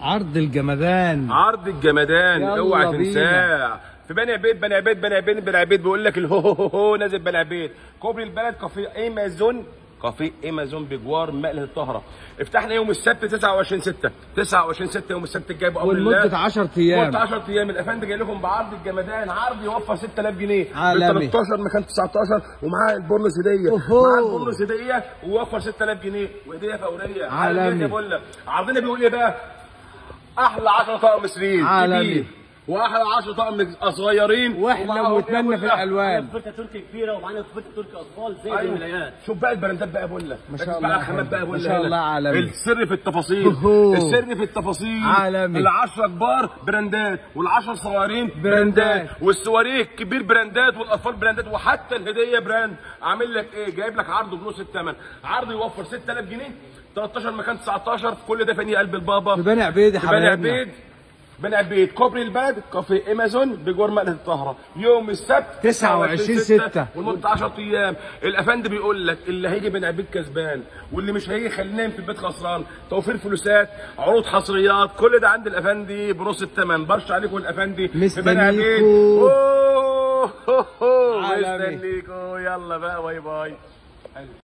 عرض الجمدان، عرض الجمدان اوعى تنساه. في بني عبيد، بني عبيد، بني عبيد، بني عبيد بيقول لك الهو نازل بني عبيد. كوبري البلد، كافيه ايمازون، كافيه ايمازون بجوار مقله الطهره. افتحنا يوم السبت 29/6، 29/6 يوم السبت الجاي بامر الله، ولمده 10 ايام. لمده 10 ايام الافندي جاي لكم بعرض الجمدان، عرض يوفر 6000 جنيه عالمي، ب 13 مكان 19 ومعاه البونص هديه، معاه البونص هديه ووفر 6000 جنيه وهديه فوريه عالمي. بقول لك عرضنا بيقول ايه بقى؟ احلى 10 طقم سرير عالمي، واحلى 10 طقم صغيرين واحنا وتمنى في الالوان. فرقه تركي كبيره ومعانا فرقه تركي اطفال زي الملايات. شوف بقى البراندات بقى بقول لك، ما شاء الله، الخامات بقى بقول لك، ما شاء الله عالمي. السر في التفاصيل، السر في التفاصيل عالمي. ال10 كبار براندات وال10 صغيرين براندات والسواريه كبير براندات والاطفال براندات وحتى الهديه براند. عامل لك ايه؟ جايب لك عرض بنص الثمن، عرض يوفر 6000 جنيه 13 مكان 19 كل ده في قلب البابا في بني عبيد يا حبايبنا. بني عبيد، بني عبيد كوبري البلد، كافيه ايمازون بجوار مقله الطهره. يوم السبت 29/6 ولمده 10 ايام. الافندي بيقول لك اللي هيجي بني عبيد كسبان واللي مش هيجي خلينا نايم في البيت خسران. توفير فلوسات، عروض، حصريات، كل ده عند الافندي بنص الثمن. برش عليكم الافندي في بني عبيد. مستنيكوا. مستنيكوا. يلا بقى باي باي.